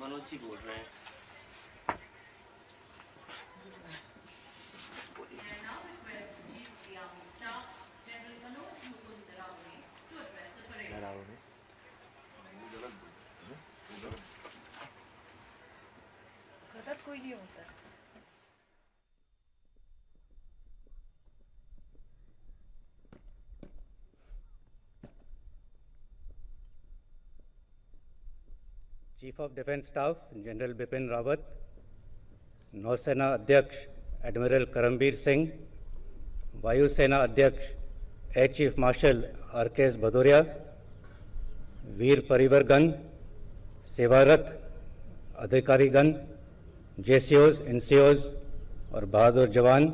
मनोज जी बोल रहे हैं। गलत कोई नहीं होता है। Chief of defence staff general Bipin Rawat, नौसेना अध्यक्ष एडमिरल करमबीर सिंह, वायुसेना अध्यक्ष एयर चीफ मार्शल आर.के.एस. भदौरिया, वीर परिवारगण, सेवारत अधिकारीगण, जेसीओज, एनसीओज और बहादुर जवान,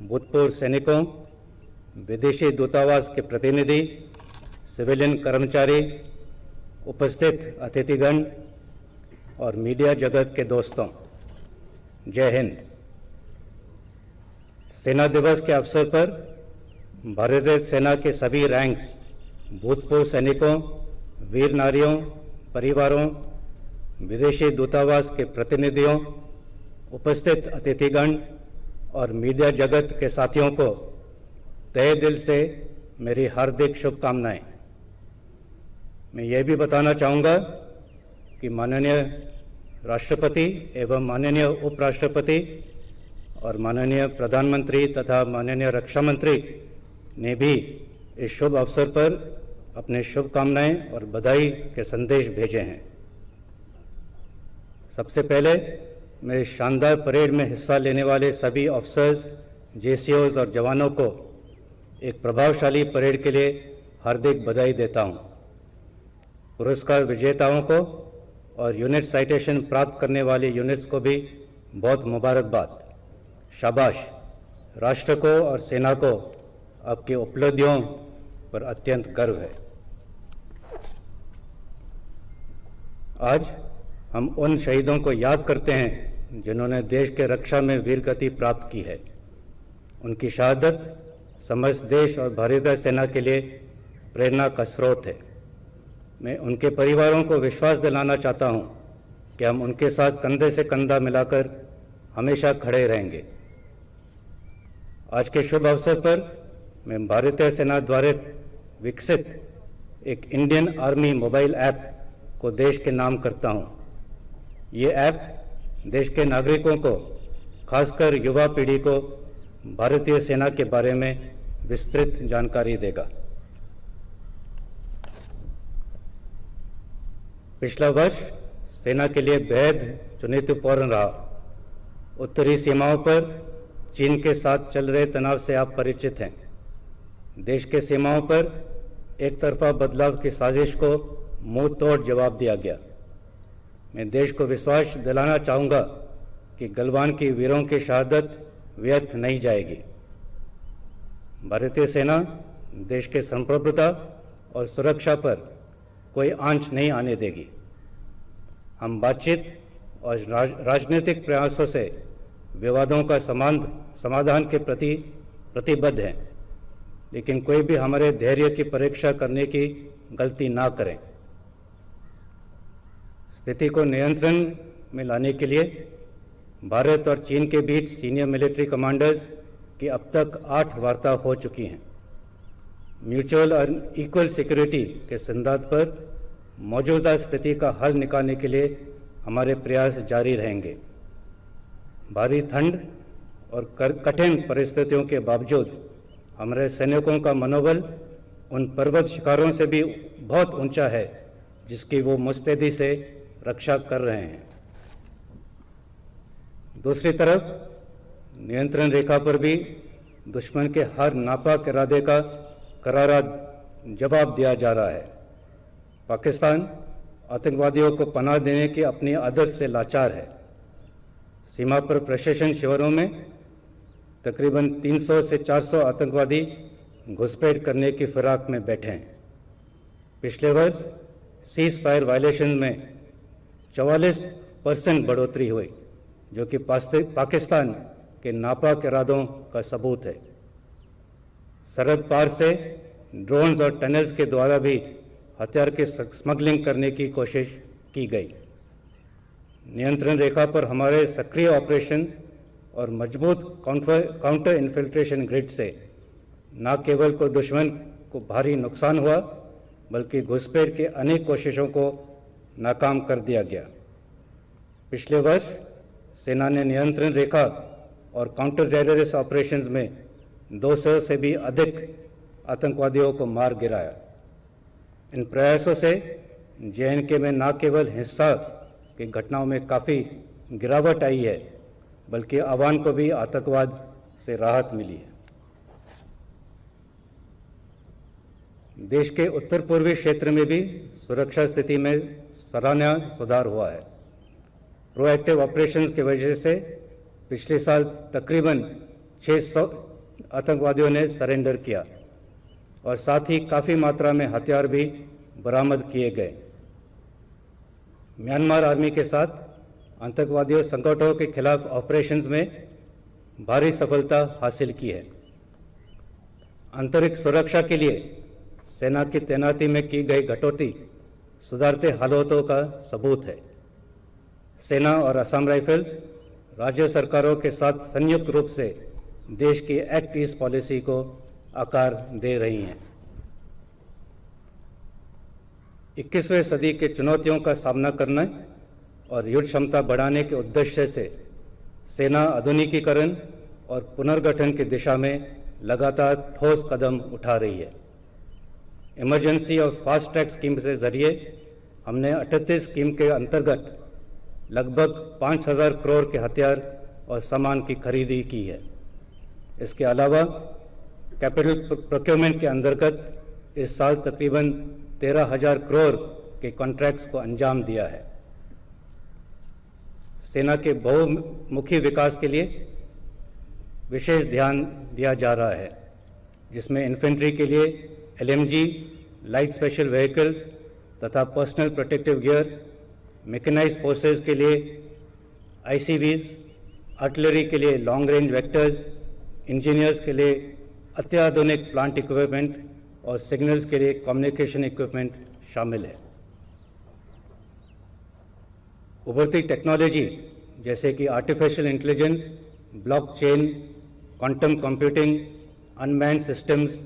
भूतपूर्व सैनिकों, विदेशी दूतावास के प्रतिनिधि, सिविलियन कर्मचारी, उपस्थित अतिथिगण और मीडिया जगत के दोस्तों, जय हिंद। सेना दिवस के अवसर पर भारतीय सेना के सभी रैंक्स, भूतपूर्व सैनिकों, वीर नारियों, परिवारों, विदेशी दूतावास के प्रतिनिधियों, उपस्थित अतिथिगण और मीडिया जगत के साथियों को तहे दिल से मेरी हार्दिक शुभकामनाएं। मैं ये भी बताना चाहूँगा कि माननीय राष्ट्रपति एवं माननीय उपराष्ट्रपति और माननीय प्रधानमंत्री तथा माननीय रक्षा मंत्री ने भी इस शुभ अवसर पर अपने शुभकामनाएं और बधाई के संदेश भेजे हैं। सबसे पहले मैं इस शानदार परेड में हिस्सा लेने वाले सभी ऑफिसर्स, जेसीओज और जवानों को एक प्रभावशाली परेड के लिए हार्दिक बधाई देता हूं। पुरस्कार विजेताओं को और यूनिट साइटेशन प्राप्त करने वाले यूनिट्स को भी बहुत मुबारकबाद। शाबाश। राष्ट्र को और सेना को आपकी उपलब्धियों पर अत्यंत गर्व है। आज हम उन शहीदों को याद करते हैं जिन्होंने देश के रक्षा में वीरगति प्राप्त की है। उनकी शहादत समस्त देश और भारतीय सेना के लिए प्रेरणा का स्रोत है। मैं उनके परिवारों को विश्वास दिलाना चाहता हूं कि हम उनके साथ कंधे से कंधा मिलाकर हमेशा खड़े रहेंगे। आज के शुभ अवसर पर मैं भारतीय सेना द्वारा विकसित एक इंडियन आर्मी मोबाइल ऐप को देश के नाम करता हूं। ये ऐप देश के नागरिकों को, खासकर युवा पीढ़ी को भारतीय सेना के बारे में विस्तृत जानकारी देगा। पिछला वर्ष सेना के लिए बेहद चुनौतीपूर्ण रहा। उत्तरी सीमाओं पर चीन के साथ चल रहे तनाव से आप परिचित हैं। देश के सीमाओं पर एक तरफा बदलाव की साजिश को मुंह तोड़ जवाब दिया गया। मैं देश को विश्वास दिलाना चाहूँगा कि गलवान की वीरों की शहादत व्यर्थ नहीं जाएगी। भारतीय सेना देश के संप्रभुता और सुरक्षा पर कोई आंच नहीं आने देगी। हम बातचीत और राजनीतिक प्रयासों से विवादों का समाधान के प्रति प्रतिबद्ध हैं, लेकिन कोई भी हमारे धैर्य की परीक्षा करने की गलती ना करें। स्थिति को नियंत्रण में लाने के लिए भारत और चीन के बीच सीनियर मिलिट्री कमांडर्स की अब तक 8 वार्ता हो चुकी हैं। म्यूचुअल और इक्वल सिक्योरिटी के सिद्धांत पर मौजूदा स्थिति का हल निकालने के लिए हमारे प्रयास जारी रहेंगे। भारी ठंड और कठिन परिस्थितियों के बावजूद हमारे सैनिकों का मनोबल उन पर्वत शिखरों से भी बहुत ऊंचा है जिसकी वो मुस्तैदी से रक्षा कर रहे हैं। दूसरी तरफ नियंत्रण रेखा पर भी दुश्मन के हर नापाक इरादे का करारा जवाब दिया जा रहा है। पाकिस्तान आतंकवादियों को पनाह देने की अपनी आदत से लाचार है। सीमा पर प्रशासन शिविरों में तकरीबन 300 से 400 आतंकवादी घुसपैठ करने की फिराक में बैठे हैं। पिछले वर्ष सीज फायर वायलेशन में 44% बढ़ोतरी हुई, जो कि पाकिस्तान के नापाक इरादों का सबूत है। सरहद पार से ड्रोन्स और टनल्स के द्वारा भी हथियार की स्मगलिंग करने की कोशिश की गई। नियंत्रण रेखा पर हमारे सक्रिय ऑपरेशंस और मजबूत काउंटर इन्फिल्ट्रेशन ग्रिड से न केवल को दुश्मन को भारी नुकसान हुआ, बल्कि घुसपैठ की अनेक कोशिशों को नाकाम कर दिया गया। पिछले वर्ष सेना ने नियंत्रण रेखा और काउंटर टेररिस्ट ऑपरेशंस में 200 से भी अधिक आतंकवादियों को मार गिराया। इन प्रयासों से JNK में न केवल हिंसा की घटनाओं में काफ़ी गिरावट आई है, बल्कि आवाम को भी आतंकवाद से राहत मिली है। देश के उत्तर पूर्वी क्षेत्र में भी सुरक्षा स्थिति में सराहनीय सुधार हुआ है। प्रोएक्टिव ऑपरेशंस की वजह से पिछले साल तकरीबन 600 आतंकवादियों ने सरेंडर किया और साथ ही काफ़ी मात्रा में हथियार भी बरामद किए गए। म्यांमार आर्मी के साथ आतंकवादियों संगठनों के खिलाफ ऑपरेशंस में भारी सफलता हासिल की है। आंतरिक सुरक्षा के लिए सेना की तैनाती में की गई कटौती सुधारते हालातों का सबूत है। सेना और असम राइफल्स राज्य सरकारों के साथ संयुक्त रूप से देश की एक्ट ईस्ट पॉलिसी को आकार दे रही हैं। 21वीं सदी के चुनौतियों का सामना करने और युद्ध क्षमता बढ़ाने के उद्देश्य से सेना आधुनिकीकरण और पुनर्गठन की दिशा में लगातार ठोस कदम उठा रही है। इमरजेंसी और फास्ट ट्रैक स्कीम के जरिए हमने 38 स्कीम के अंतर्गत लगभग 5,000 करोड़ के हथियार और सामान की खरीदी की है। इसके अलावा कैपिटल प्रोक्योरमेंट के अंतर्गत इस साल तकरीबन 13,000 करोड़ के कॉन्ट्रैक्ट्स को अंजाम दिया है। सेना के बहुमुखी विकास के लिए विशेष ध्यान दिया जा रहा है, जिसमें इन्फेंट्री के लिए LMG, लाइट स्पेशल व्हीकल्स तथा personal protective gear, mechanised forces के लिए ICVs, आर्टिलरी के लिए लॉन्ग रेंज वेक्टर्स, इंजीनियर्स के लिए अत्याधुनिक प्लांट इक्विपमेंट और सिग्नल्स के लिए कम्युनिकेशन इक्विपमेंट शामिल है। उभरती टेक्नोलॉजी जैसे कि artificial intelligence, blockchain, quantum computing, unmanned systems,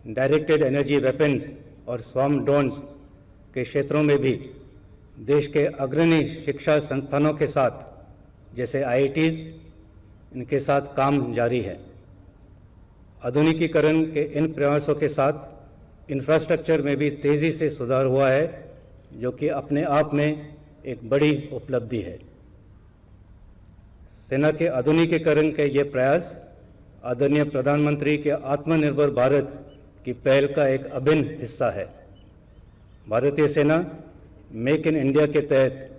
directed energy weapons और स्वार्म ड्रोन्स के क्षेत्रों में भी देश के अग्रणी शिक्षा संस्थानों के साथ जैसे IITs इनके साथ काम जारी है। आधुनिकीकरण के इन प्रयासों के साथ इंफ्रास्ट्रक्चर में भी तेज़ी से सुधार हुआ है, जो कि अपने आप में एक बड़ी उपलब्धि है। सेना के आधुनिकीकरण के ये प्रयास आदरणीय प्रधानमंत्री के आत्मनिर्भर भारत की पहल का एक अभिन्न हिस्सा है। भारतीय सेना मेक इन इंडिया के तहत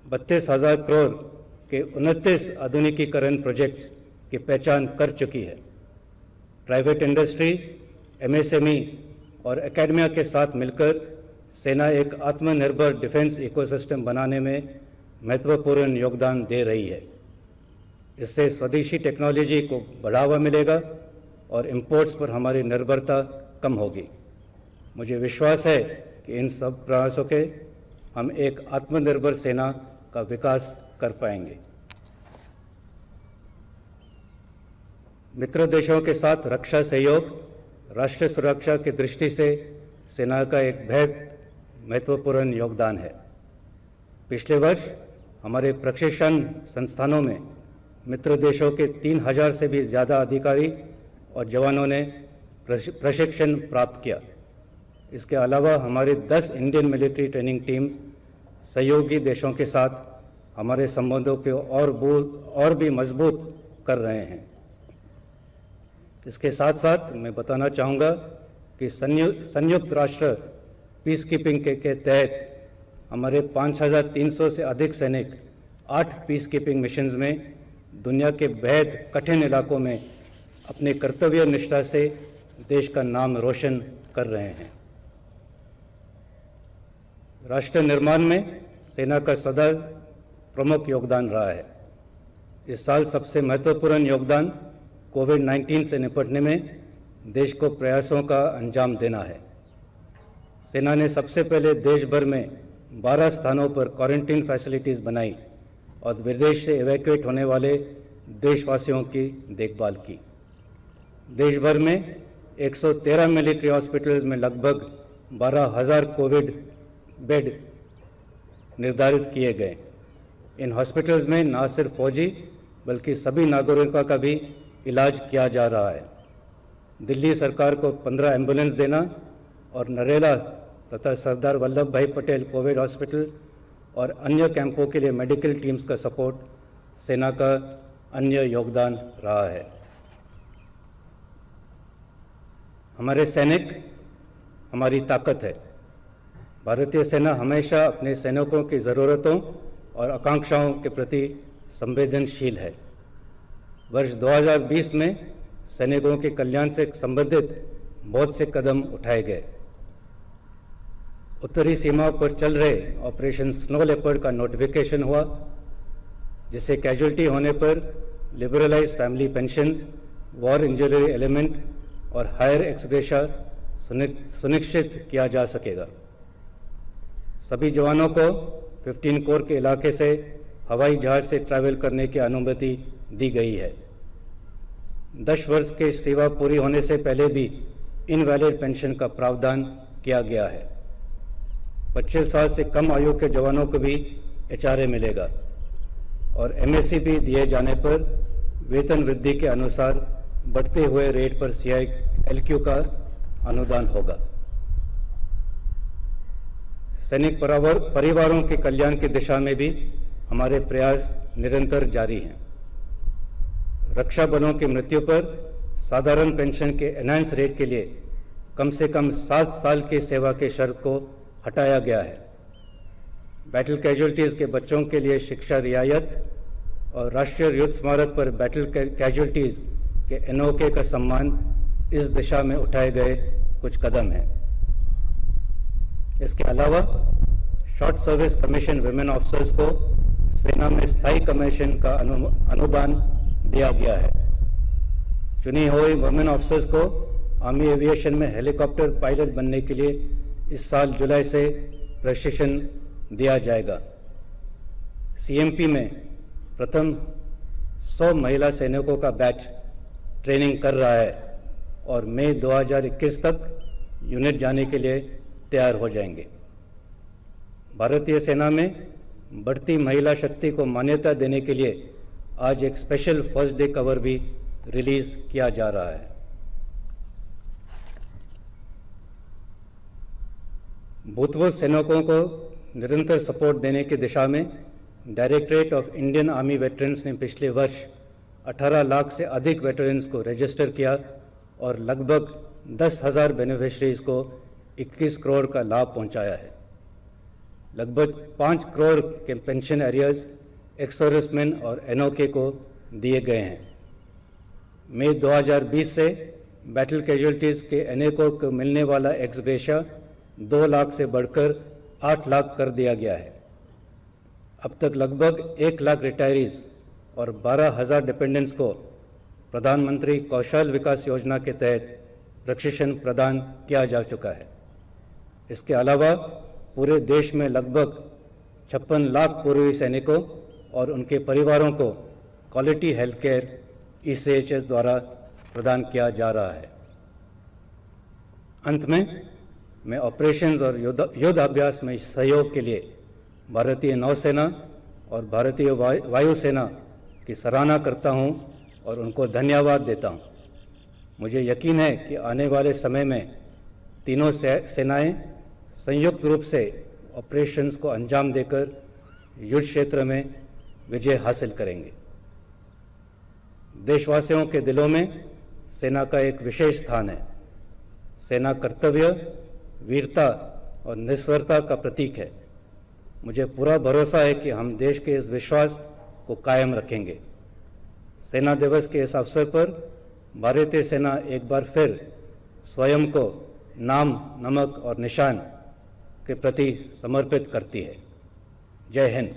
32,000 करोड़ के 29 आधुनिकीकरण प्रोजेक्ट्स की पहचान कर चुकी है। प्राइवेट इंडस्ट्री, MSME और एकेडमिया के साथ मिलकर सेना एक आत्मनिर्भर डिफेंस इकोसिस्टम बनाने में महत्वपूर्ण योगदान दे रही है। इससे स्वदेशी टेक्नोलॉजी को बढ़ावा मिलेगा और इंपोर्ट्स पर हमारी निर्भरता कम होगी। मुझे विश्वास है कि इन सब प्रयासों के हम एक आत्मनिर्भर सेना का विकास कर पाएंगे। मित्र देशों के साथ रक्षा सहयोग राष्ट्रीय सुरक्षा की दृष्टि से सेना का एक बेहद महत्वपूर्ण योगदान है। पिछले वर्ष हमारे प्रशिक्षण संस्थानों में मित्र देशों के 3,000 से भी ज़्यादा अधिकारी और जवानों ने प्रशिक्षण प्राप्त किया। इसके अलावा हमारे 10 इंडियन मिलिट्री ट्रेनिंग टीम्स सहयोगी देशों के साथ हमारे संबंधों को और भी मजबूत कर रहे हैं। इसके साथ साथ मैं बताना चाहूँगा कि संयुक्त राष्ट्र पीस कीपिंग के तहत हमारे 5,300 से अधिक सैनिक 8 पीस कीपिंग मिशंस में दुनिया के बेहद कठिन इलाकों में अपने कर्तव्य निष्ठा से देश का नाम रोशन कर रहे हैं। राष्ट्र निर्माण में सेना का सदा प्रमुख योगदान रहा है। इस साल सबसे महत्वपूर्ण योगदान कोविड-19 से निपटने में देश को प्रयासों का अंजाम देना है। सेना ने सबसे पहले देश भर में 12 स्थानों पर क्वारंटीन फैसिलिटीज़ बनाई और विदेश से इवैक्यूएट होने वाले देशवासियों की देखभाल की। देश भर में 113 मिलिट्री हॉस्पिटल्स में लगभग 12,000 कोविड बेड निर्धारित किए गए। इन हॉस्पिटल्स में न सिर्फ फौजी बल्कि सभी नागरिकों का भी इलाज किया जा रहा है। दिल्ली सरकार को 15 एम्बुलेंस देना और नरेला तथा सरदार वल्लभ भाई पटेल कोविड हॉस्पिटल और अन्य कैंपों के लिए मेडिकल टीम्स का सपोर्ट सेना का अन्य योगदान रहा है। हमारे सैनिक हमारी ताकत है। भारतीय सेना हमेशा अपने सैनिकों की ज़रूरतों और आकांक्षाओं के प्रति संवेदनशील है। वर्ष 2020 में सैनिकों के कल्याण से संबंधित बहुत से कदम उठाए गए। उत्तरी सीमा पर चल रहे ऑपरेशन स्नो लेपर्ड का नोटिफिकेशन हुआ, जिससे कैजुअल्टी होने पर liberalise family pensions, war injury element और हायर एक्सग्रेशा सुनिश्चित किया जा सकेगा। सभी जवानों को 15 कोर के इलाके से हवाई जहाज से ट्रैवल करने की अनुमति दी गई है। 10 वर्ष की सेवा पूरी होने से पहले भी इनवैलिड पेंशन का प्रावधान किया गया है। 25 साल से कम आयु के जवानों को भी HRA मिलेगा और MSc दिए जाने पर वेतन वृद्धि के अनुसार बढ़ते हुए रेट पर CILQ का अनुदान होगा। सैनिक परिवारों के कल्याण की दिशा में भी हमारे प्रयास निरंतर जारी हैं। रक्षा बलों की मृत्यु पर साधारण पेंशन के एनहांस रेट के लिए कम से कम 7 साल की सेवा के शर्त को हटाया गया है। बैटल कैजुअल्टीज़ के बच्चों के लिए शिक्षा रियायत और राष्ट्रीय युद्ध स्मारक पर बैटल कैजुअल्टीज़ के NOK का सम्मान इस दिशा में उठाए गए कुछ कदम हैं। इसके अलावा short service commission women officers को सेना में स्थायी कमीशन का अनुदान दिया गया है। चुनी हुई वुमेन ऑफिसर्स को आर्मी एविएशन में हेलीकॉप्टर पायलट बनने के लिए इस साल जुलाई से प्रशिक्षण दिया जाएगा। CMP में प्रथम 100 महिला सैनिकों का बैच ट्रेनिंग कर रहा है और मई 2021 तक यूनिट जाने के लिए तैयार हो जाएंगे। भारतीय सेना में बढ़ती महिला शक्ति को मान्यता देने के लिए आज एक स्पेशल फर्स्ट डे कवर भी रिलीज किया जा रहा है। भूतपूर्व सैनिकों को निरंतर सपोर्ट देने की दिशा में directorate of Indian army veterans ने पिछले वर्ष 18 लाख से अधिक वेटरन्स को रजिस्टर किया और लगभग 10,000 बेनिफिशरीज को 21 करोड़ का लाभ पहुंचाया है। लगभग 5 करोड़ के पेंशन एरियर्स एक्स सर्विसमैन और NOK को दिए गए हैं। मई 2020 से बैटल कैजुअल्टीज़ के NACO को मिलने वाला एक्स ग्रेशिया 2 लाख से बढ़कर 8 लाख कर दिया गया है। अब तक लगभग 1 लाख रिटायरीज और 12,000 डिपेंडेंट्स को प्रधानमंत्री कौशल विकास योजना के तहत प्रशिक्षण प्रदान किया जा चुका है। इसके अलावा पूरे देश में लगभग 56 लाख पूर्वी सैनिकों और उनके परिवारों को क्वालिटी हेल्थ केयर ECHS द्वारा प्रदान किया जा रहा है। अंत में मैं ऑपरेशंस और युद्ध अभ्यास में सहयोग के लिए भारतीय नौसेना और भारतीय वायुसेना की सराहना करता हूं और उनको धन्यवाद देता हूं। मुझे यकीन है कि आने वाले समय में तीनों सेनाएं संयुक्त रूप से ऑपरेशंस को अंजाम देकर युद्ध क्षेत्र में विजय हासिल करेंगे। देशवासियों के दिलों में सेना का एक विशेष स्थान है। सेना कर्तव्य, वीरता और निस्वार्थता का प्रतीक है। मुझे पूरा भरोसा है कि हम देश के इस विश्वास को कायम रखेंगे। सेना दिवस के इस अवसर पर भारतीय सेना एक बार फिर स्वयं को नाम, नमक और निशान के प्रति समर्पित करती है। जय हिंद।